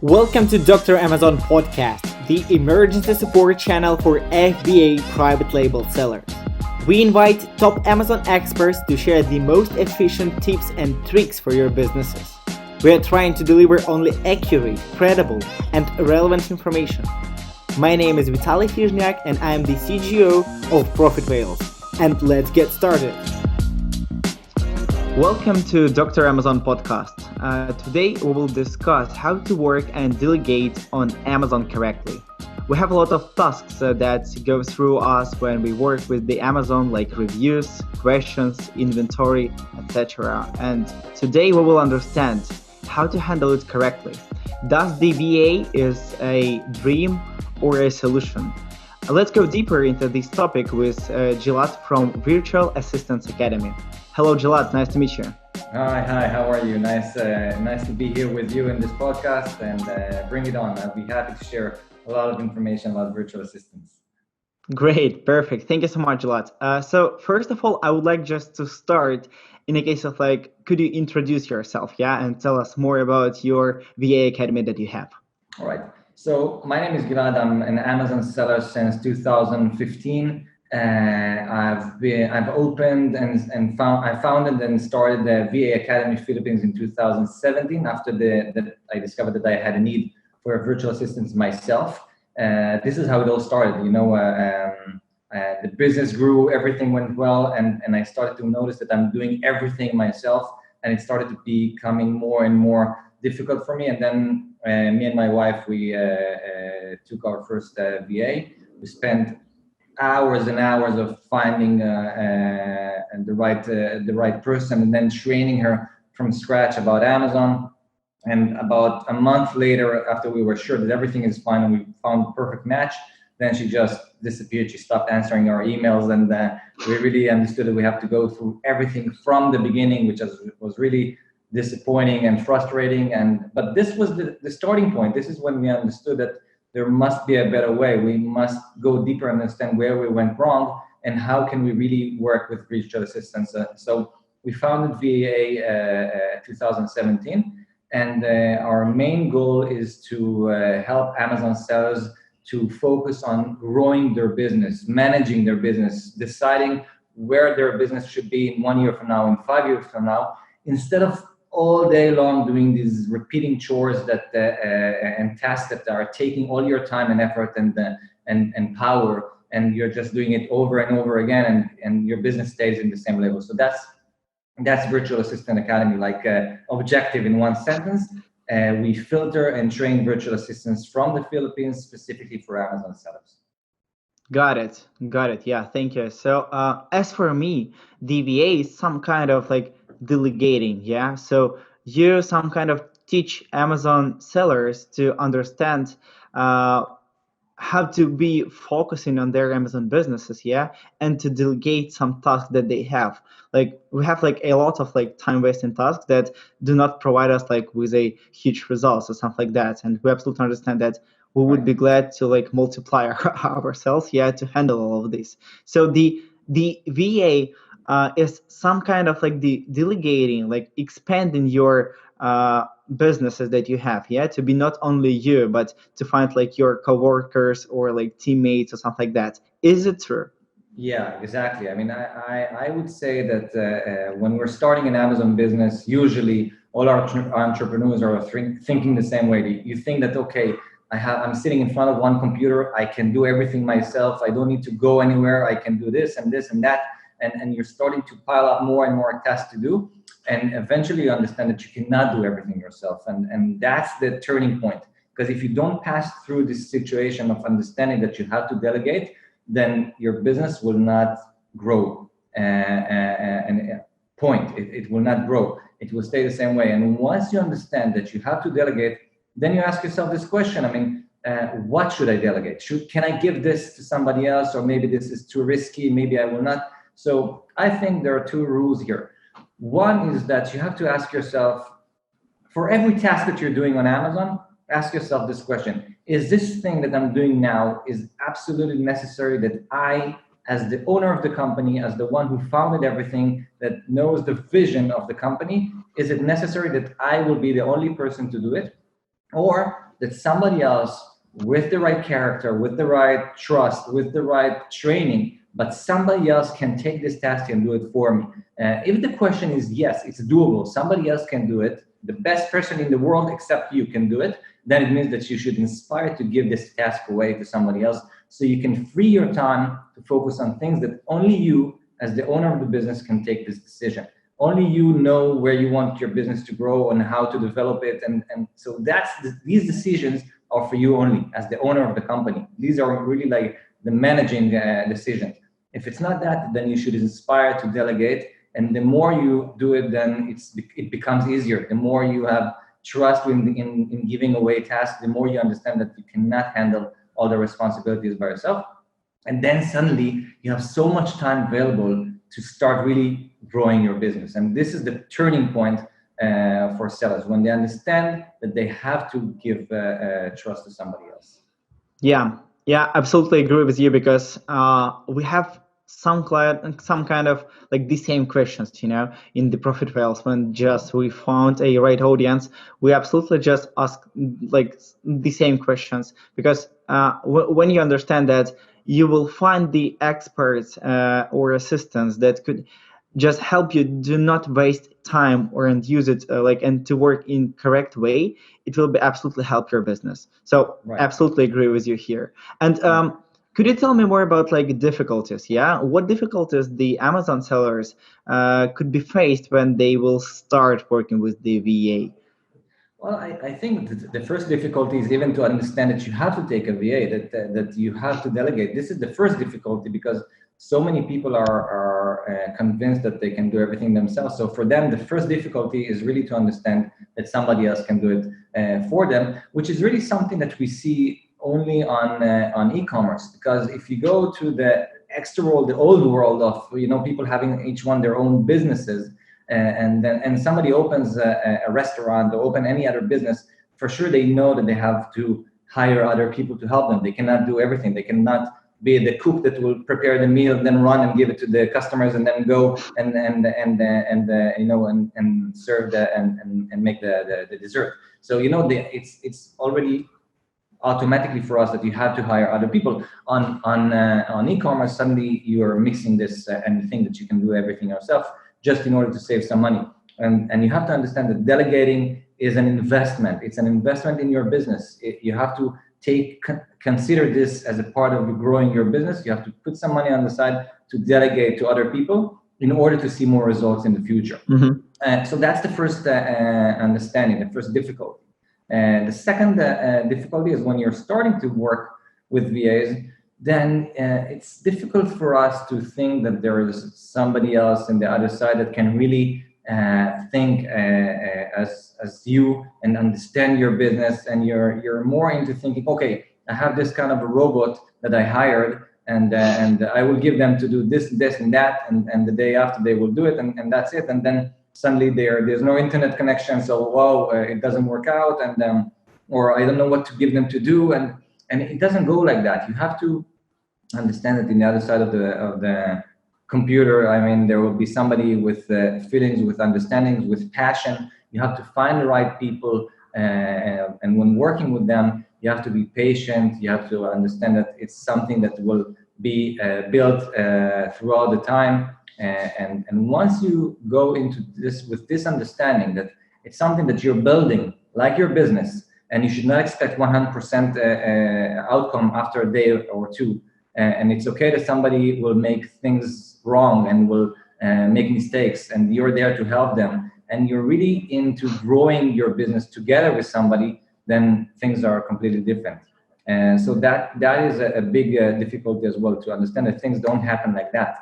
Welcome to Dr. Amazon Podcast, the emergency support channel for FBA private label sellers. We invite top Amazon experts to share the most efficient tips and tricks for your businesses. We are trying to deliver only accurate, credible, and relevant information. My name is Vitaly Fizhniak and I am the CGO of Profit Whales. And let's get started. Welcome to Dr. Amazon Podcast. Today we will discuss how to work and delegate on Amazon correctly. We have a lot of tasks that go through us when we work with the Amazon, like reviews, questions, inventory, etc. And today we will understand how to handle it correctly. Does the VA is a dream or a solution? Let's go deeper into this topic with Gilad from Virtual Assistants Academy. Hello, Gilad. Nice to meet you. Hi. How are you? Nice to be here with you in this podcast, and bring it on. I'll be happy to share a lot of information about virtual assistants. Great, perfect. Thank you so much, Gilad. So first of all, I would like just to start in a case of could you introduce yourself, and tell us more about your VA Academy that you have. All right. So my name is Gilad. I'm an Amazon seller since 2015. I've opened and founded and started the VA Academy Philippines in 2017 after that I discovered that I had a need for a virtual assistant myself. This is how it all started. The business grew, everything went well, and I started to notice that I'm doing everything myself, and it started to becoming more and more difficult for me. And then me and my wife, we took our first VA. We spent hours and hours of finding the right person, and then training her from scratch about Amazon. And about a month later, after we were sure that everything is fine and we found the perfect match, then she just disappeared. She stopped answering our emails, and we really understood that we have to go through everything from the beginning, which was really disappointing and frustrating. But this was the starting point. This is when we understood that there must be a better way. We must go deeper and understand where we went wrong and how can we really work with virtual assistants. So we founded VA 2017, and our main goal is to help Amazon sellers to focus on growing their business, managing their business, deciding where their business should be in 1 year from now, in 5 years from now, instead of all day long doing these repeating chores and tasks that are taking all your time and effort and power, and you're just doing it over and over again, and your business stays in the same level. So that's Virtual Assistant Academy, objective in one sentence. We filter and train virtual assistants from the Philippines specifically for Amazon sellers. Got it. Yeah, thank you. So as for me, DVA is some kind of delegating. So you some kind of teach Amazon sellers to understand how to be focusing on their Amazon businesses, and to delegate some tasks that they have. We have a lot of time wasting tasks that do not provide us with a huge results or something like that, and we absolutely understand that. We would be glad to multiply ourselves, to handle all of this. So the VA is some kind of the delegating, expanding your businesses that you have, to be not only you, but to find your coworkers or teammates or something like that. Is it true? Yeah, exactly. I mean, I would say that when we're starting an Amazon business, usually all our entrepreneurs are thinking the same way. You think that, okay, I'm sitting in front of one computer. I can do everything myself. I don't need to go anywhere. I can do this and this and that. And you're starting to pile up more and more tasks to do. And eventually you understand that you cannot do everything yourself. And that's the turning point. Because if you don't pass through this situation of understanding that you have to delegate, then your business will not grow. It will not grow. It will stay the same way. And once you understand that you have to delegate, then you ask yourself this question. I mean, what should I delegate? Can I give this to somebody else? Or maybe this is too risky. Maybe I will not. So I think there are two rules here. One is that you have to ask yourself, for every task that you're doing on Amazon, ask yourself this question. Is this thing that I'm doing now is absolutely necessary that I, as the owner of the company, as the one who founded everything, that knows the vision of the company, is it necessary that I will be the only person to do it? Or that somebody else with the right character, with the right trust, with the right training, but somebody else can take this task and do it for me. If the question is yes, it's doable, somebody else can do it, the best person in the world except you can do it, then it means that you should inspire to give this task away to somebody else so you can free your time to focus on things that only you, as the owner of the business, can take this decision. Only you know where you want your business to grow and how to develop it. And so these decisions are for you only as the owner of the company. These are really like the managing decisions. If it's not that, then you should inspire to delegate. And the more you do it, then it becomes easier. The more you have trust in giving away tasks, the more you understand that you cannot handle all the responsibilities by yourself. And then suddenly you have so much time available to start really growing your business. And this is the turning point for sellers, when they understand that they have to give trust to somebody else. Yeah, yeah, absolutely agree with you, because we have some kind of like the same questions, in the profit files. When just we found a right audience, we absolutely just ask like the same questions, because when you understand that you will find the experts or assistants that could just help you do not waste time or and use it and to work in correct way, it will be absolutely help your business. So Right. absolutely agree with you here. And could you tell me more about like difficulties? Yeah, what difficulties the Amazon sellers could be faced when they will start working with the VA? Well, I think that the first difficulty is even to understand that you have to take a VA, that you have to delegate. This is the first difficulty, because so many people are convinced that they can do everything themselves. So for them, the first difficulty is really to understand that somebody else can do it for them, which is really something that we see only on e-commerce. Because if you go to the extra world, the old world of people having each one their own businesses, and somebody opens a restaurant or open any other business, for sure they know that they have to hire other people to help them. They cannot do everything. They cannot be the cook that will prepare the meal, then run and give it to the customers, and then go and serve and make the dessert. So it's already automatically for us that you have to hire other people. On e-commerce, suddenly you are mixing this and think that you can do everything yourself, just in order to save some money. And you have to understand that delegating is an investment. It's an investment in your business. You have to consider this as a part of growing your business. You have to put some money on the side to delegate to other people in order to see more results in the future. Mm-hmm. So that's the first understanding, the first difficulty. The second difficulty is when you're starting to work with VAs, then it's difficult for us to think that there is somebody else on the other side that can really think as you and understand your business, and you're more into thinking, okay, I have this kind of a robot that I hired, and I will give them to do this, and that, and the day after they will do it, and that's it. And then suddenly there's no internet connection, so it doesn't work out, and or I don't know what to give them to do, and it doesn't go like that. You have to understand that in the other side of the computer, I mean, there will be somebody with feelings, with understandings, with passion. You have to find the right people, and when working with them, you have to be patient. You have to understand that it's something that will be built throughout the time. And once you go into this with this understanding that it's something that you're building, like your business, and you should not expect 100% outcome after a day or two. And it's okay that somebody will make things wrong and will make mistakes, and you're there to help them, and you're really into growing your business together with somebody, then things are completely different. And so that is a big difficulty as well, to understand that things don't happen like that.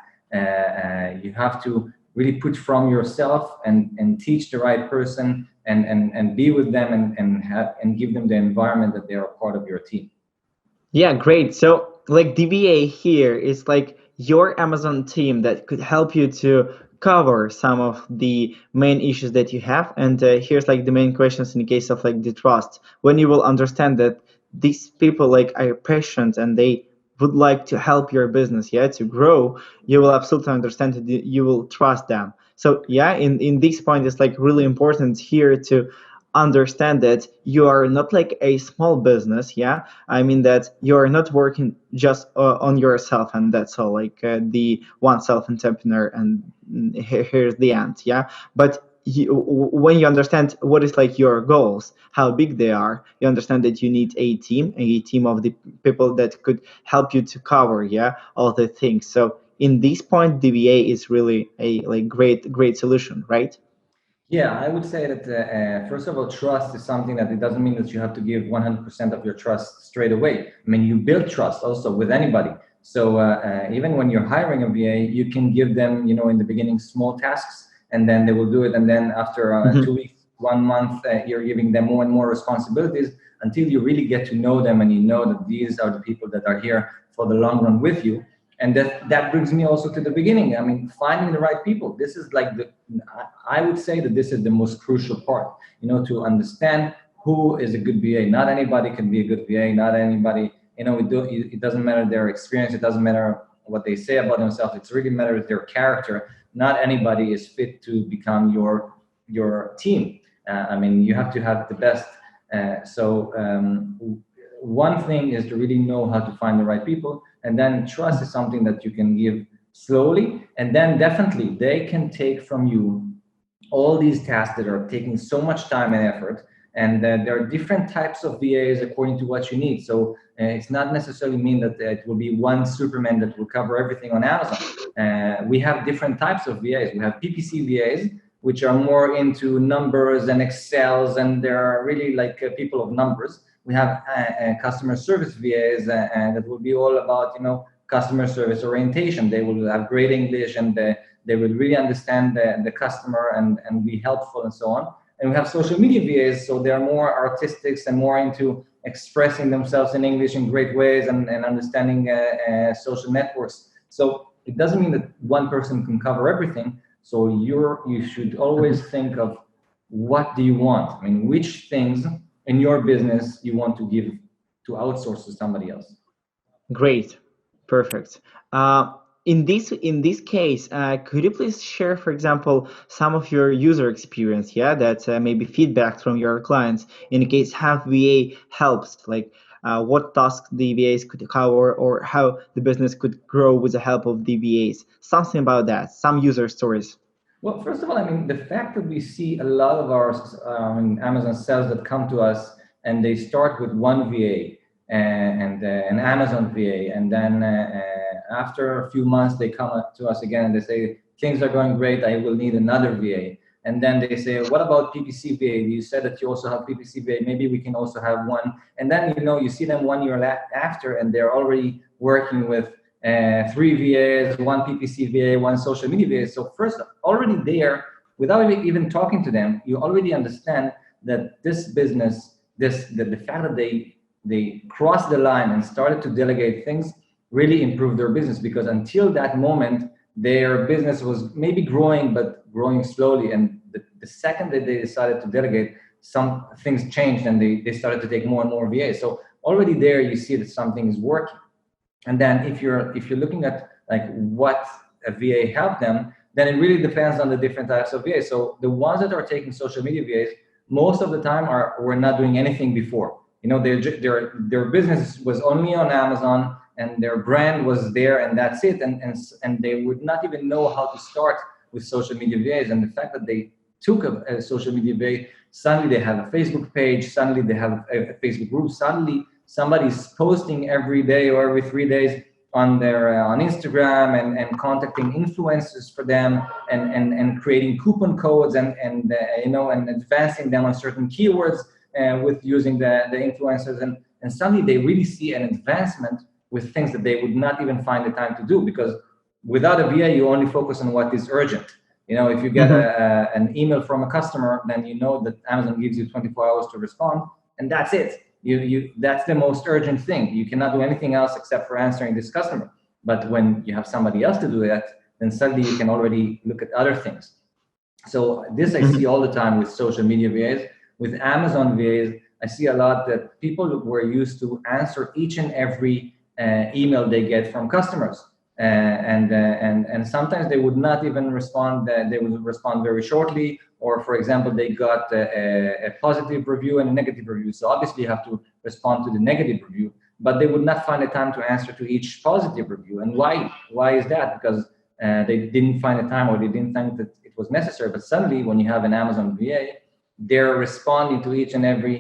You have to really put from yourself and teach the right person and be with them and give them the environment that they are part of your team. Yeah, great. So like DBA here is like your Amazon team that could help you to cover some of the main issues that you have. And here's like the main questions in case of like the trust. When you will understand that these people like are patient and they would like to help your business, to grow, you will absolutely understand that you will trust them. So in this point, it's like really important here to understand that you are not like a small business. Yeah, I mean that you are not working just on yourself and that's all, like the one self entrepreneur and here's the end. Yeah, but when you understand what is like your goals, how big they are, you understand that you need a team of the people that could help you to cover, yeah, all the things. So in this point, DBA is really a like great solution, right? Yeah, I would say that first of all, trust is something that it doesn't mean that you have to give 100% of your trust straight away. I mean, you build trust also with anybody. So even when you're hiring a VA, you can give them, in the beginning, small tasks, and then they will do it. And then after 2 weeks, 1 month, you're giving them more and more responsibilities until you really get to know them and you know that these are the people that are here for the long run with you. And that brings me also to the beginning. I mean, finding the right people. This is like I would say that this is the most crucial part, to understand who is a good VA. Not anybody can be a good VA. Not anybody, it doesn't matter their experience. It doesn't matter what they say about themselves. It's really matters their character. Not anybody is fit to become your team. I mean, you have to have the best. One thing is to really know how to find the right people, and then trust is something that you can give slowly, and then definitely they can take from you all these tasks that are taking so much time and effort, and there are different types of VAs according to what you need. So it's not necessarily mean that it will be one Superman that will cover everything on Amazon. We have different types of VAs. We have PPC VAs, which are more into numbers and Excels, and they're really like people of numbers. We have customer service VAs, and that will be all about customer service orientation. They will have great English, and they will really understand the customer and be helpful and so on. And we have social media VAs, so they're more artistic and more into expressing themselves in English in great ways and understanding social networks. So it doesn't mean that one person can cover everything. So you should always think of what do you want? I mean, which things in your business you want to give to outsource to somebody else. Great, perfect. In this case, could you please share, for example, some of your user experience? Yeah, that maybe feedback from your clients in case how VA helps, like what tasks the VAs could cover, or how the business could grow with the help of the VAs. Something about that. Some user stories. Well, first of all, I mean, the fact that we see a lot of our Amazon sales that come to us and they start with one VA and an Amazon VA, and then after a few months they come up to us again and they say things are going great, I will need another VA. And then they say, what about PPC VA? You said that you also have PPC VA. Maybe we can also have one. And then you see them 1 year after, and they're already working with 3 VAs, one PPC VA, one social media VA. So first, already there, without even talking to them, you already understand that this business, the fact that they crossed the line and started to delegate things really improved their business, because until that moment, their business was maybe growing, but growing slowly. And the second that they decided to delegate, some things changed and they started to take more and more VAs. So already there, you see that something is working. And then if you're looking at like what a VA helped them, then it really depends on the different types of VAs. So the ones that are taking social media VAs, most of the time were not doing anything before. Their business was only on Amazon and their brand was there, and that's it. And they would not even know how to start with social media VAs. And the fact that they took a social media VA, suddenly they have a Facebook page, suddenly they have a Facebook group, suddenly somebody's posting every day or every 3 days on their on Instagram and contacting influencers for them and creating coupon codes and advancing them on certain keywords with using the influencers, and suddenly they really see an advancement with things that they would not even find the time to do, because without a VA you only focus on what is urgent. If you get an email from a customer, then you know that Amazon gives you 24 hours to respond, and that's it. That's the most urgent thing. You cannot do anything else except for answering this customer. But when you have somebody else to do that, then suddenly you can already look at other things. So this I see all the time with social media VAs. With Amazon VAs, I see a lot that people were used to answer each and every email they get from customers. And sometimes they would not even respond. They would respond very shortly, or for example, they got a positive review and a negative review. So obviously you have to respond to the negative review, but they would not find the time to answer to each positive review. And why? Why is that? Because they didn't find the time, or they didn't think that it was necessary. But suddenly, when you have an Amazon VA, they're responding to each and every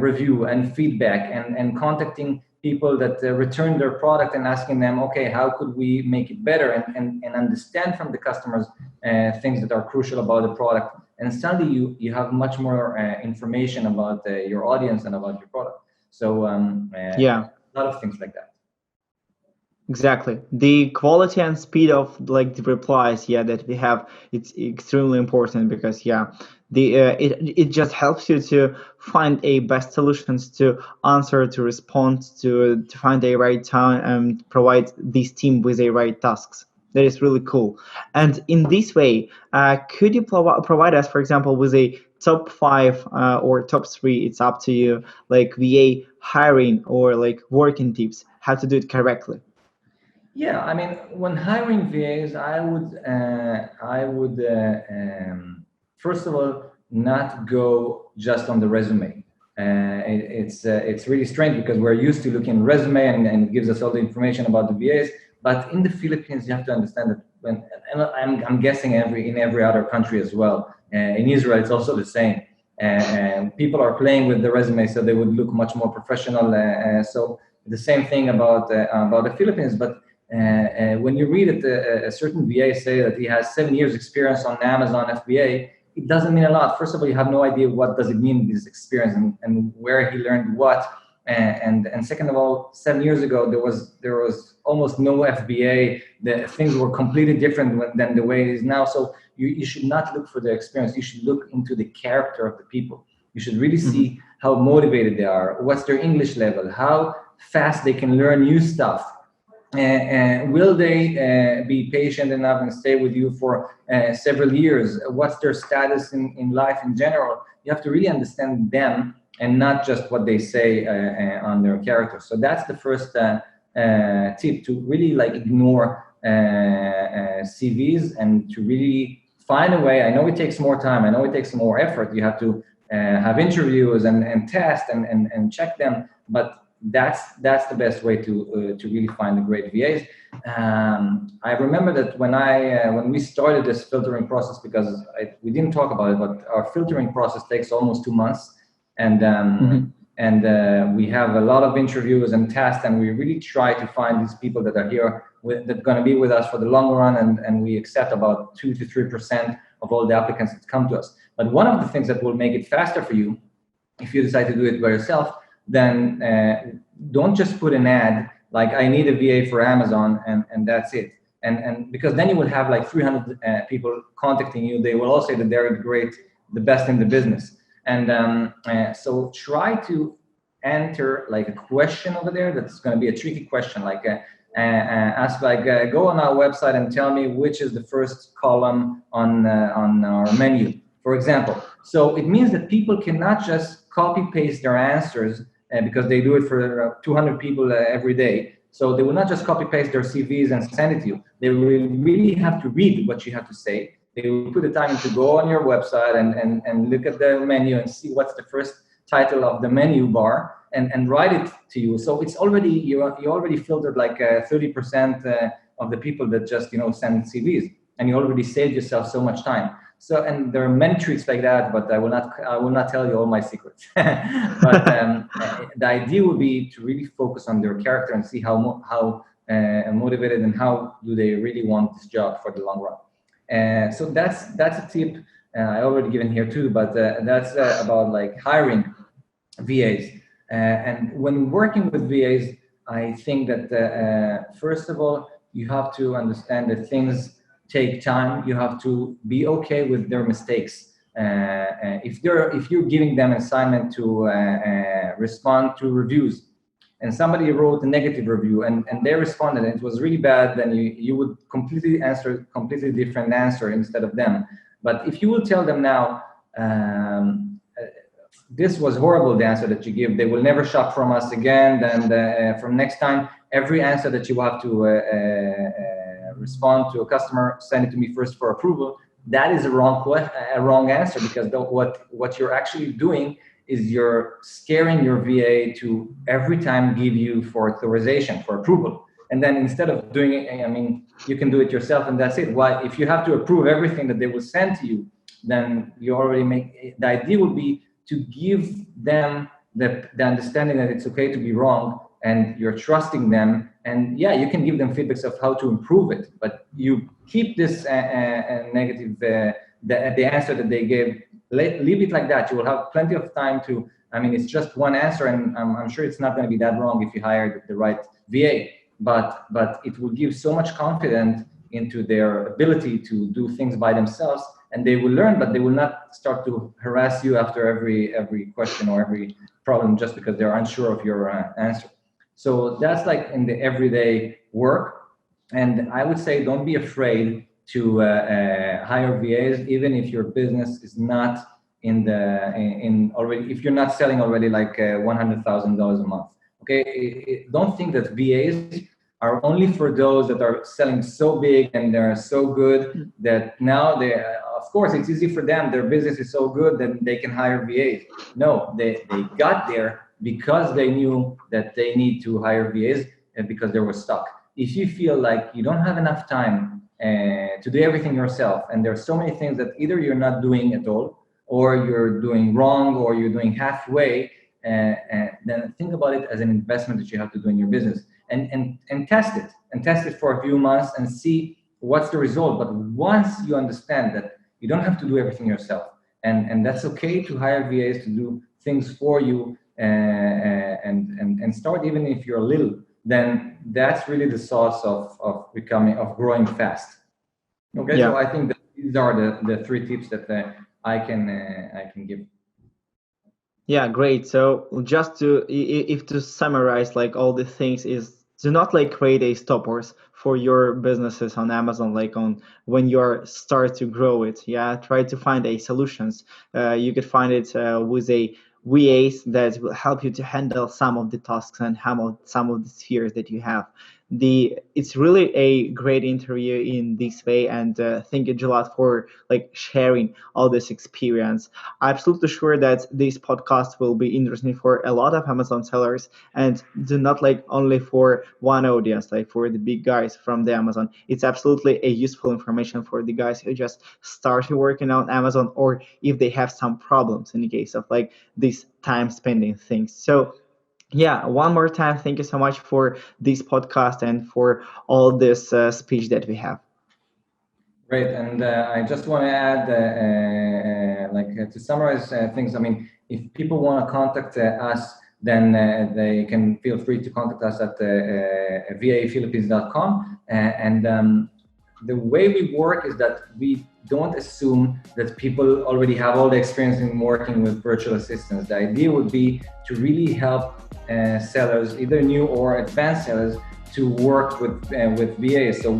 review and feedback, and contacting people that return their product and asking them, okay, how could we make it better, and understand from the customers things that are crucial about the product. And suddenly you have much more information about your audience and about your product. So Yeah. a lot of things like that. Exactly. The quality and speed of like the replies, that we have, it's extremely important, because it just helps you to find a best solutions to answer, to respond, to find a right time and provide this team with a right tasks. That is really cool. And in this way, could you provide us, for example, with a top 5 or top 3, it's up to you, like VA hiring or like working tips, how to do it correctly? Yeah, I mean, when hiring VAs, I would first of all not go just on the resume. It's really strange because we're used to looking at resume, and it gives us all the information about the VAs. But in the Philippines, you have to understand that and I'm guessing in every other country as well. In Israel, it's also the same. And people are playing with the resume, so they would look much more professional. So the same thing about the Philippines, but when you read it, a certain VA say that he has 7 years experience on Amazon FBA, it doesn't mean a lot. First of all, you have no idea what does it mean, this experience, and where he learned what. And second of all, 7 years ago, there was almost no FBA. The things were completely different than the way it is now. So you should not look for the experience. You should look into the character of the people. You should really see how motivated they are, what's their English level, how fast they can learn new stuff. Will they be patient enough and stay with you for several years? What's their status in life in general? You have to really understand them and not just what they say on their character. So that's the first tip, to really like ignore CVs and to really find a way. I know it takes more time. I know it takes more effort. You have to have interviews and test and check them, but that's the best way to really find the great VAs. I remember that when we started this filtering process, because we didn't talk about it, but our filtering process takes almost 2 months, and we have a lot of interviews and tests, and we really try to find these people that are here that are going to be with us for the long run, and we accept about 2 to 3% of all the applicants that come to us. But one of the things that will make it faster for you, if you decide to do it by yourself, then don't just put an ad like I need a VA for Amazon and that's it. And because then you will have like 300 people contacting you. They will all say that they're great, the best in the business. And so try to enter like a question over there that's going to be a tricky question, like ask like go on our website and tell me which is the first column on our menu, for example. So it means that people cannot just copy paste their answers because they do it for 200 people every day. So they will not just copy paste their CVs and send it to you. They will really have to read what you have to say. They will put the time to go on your website and look at the menu and see what's the first title of the menu bar and write it to you. So it's already, you already filtered like 30% of the people that just send CVs, and you already saved yourself so much time. So, and there are many tricks like that, but I will not tell you all my secrets. But the idea would be to really focus on their character and see how motivated and how do they really want this job for the long run. So that's a tip I already given here too. But that's about like hiring VAs. And when working with VAs, I think that first of all, you have to understand that things take time. You have to be okay with their mistakes. If you're giving them an assignment to respond to reviews, and somebody wrote a negative review and they responded and it was really bad, then you would completely answer completely different answer instead of them. But if you will tell them now, this was horrible, the answer that you give, they will never shop from us again, then from next time, every answer that you have to respond to a customer, send it to me first for approval, that is a wrong answer, because what you're actually doing is you're scaring your VA to every time give you for authorization, for approval. And then instead of doing it, I mean, you can do it yourself and that's it. Why? If you have to approve everything that they will send to you, then you already the idea would be to give them the understanding that it's okay to be wrong, and you're trusting them. And yeah, you can give them feedbacks of how to improve it, but you keep this negative, the answer that they gave, leave it like that. You will have plenty of time to, I mean, it's just one answer, and I'm sure it's not going to be that wrong if you hire the right VA, but it will give so much confidence into their ability to do things by themselves, and they will learn, but they will not start to harass you after every question or every problem just because they're unsure of your answer. So that's like in the everyday work. And I would say don't be afraid to hire VAs, even if your business is not in already, if you're not selling already like $100,000 a month. Okay, don't think that VAs are only for those that are selling so big and they're so good that now they, of course, it's easy for them. Their business is so good that they can hire VAs. No, they got there because they knew that they need to hire VAs and because they were stuck. If you feel like you don't have enough time to do everything yourself, and there's so many things that either you're not doing at all, or you're doing wrong, or you're doing halfway, then think about it as an investment that you have to do in your business, and test it for a few months and see what's the result. But once you understand that you don't have to do everything yourself, and that's okay to hire VAs to do things for you, and start even if you're little, then that's really the source of growing fast. Okay, yeah. So I think that these are the 3 tips that I can give. Yeah, great. So just to summarize, like all the things is, do not like create a stoppers for your businesses on Amazon, like on when you start to grow it. Yeah, try to find a solutions. You could find it with a VAs that will help you to handle some of the tasks and handle some of the spheres that you have. It's really a great interview in this way, and thank you, Gilad, for like sharing all this experience. I'm absolutely sure that this podcast will be interesting for a lot of Amazon sellers, and do not like only for one audience, like for the big guys from the Amazon. It's absolutely a useful information for the guys who just started working on Amazon, or if they have some problems in the case of like these time spending things. So yeah, one more time, thank you so much for this podcast and for all this speech that we have. Great, and I just want to add, to summarize things. I mean, if people want to contact us, then they can feel free to contact us at vaphilippines.com. The way we work is that we don't assume that people already have all the experience in working with virtual assistants. The idea would be to really help sellers, either new or advanced sellers, to work with VAs. So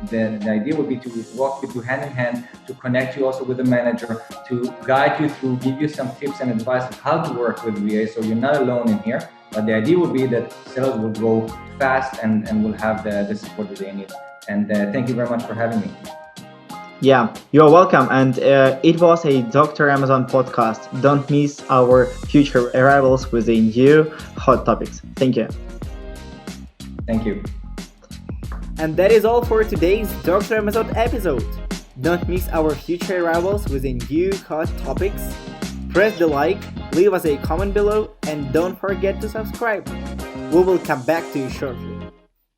the idea would be to walk with you hand in hand, to connect you also with a manager, to guide you through, give you some tips and advice of how to work with VAs. So you're not alone in here. But the idea would be that sellers will grow fast and will have the support that they need. And thank you very much for having me. Yeah, you're welcome. And it was a Dr. Amazon podcast. Don't miss our future arrivals with a new hot topics. Thank you. Thank you. And that is all for today's Dr. Amazon episode. Don't miss our future arrivals with a new hot topics. Press the like, leave us a comment below, and don't forget to subscribe. We will come back to you shortly.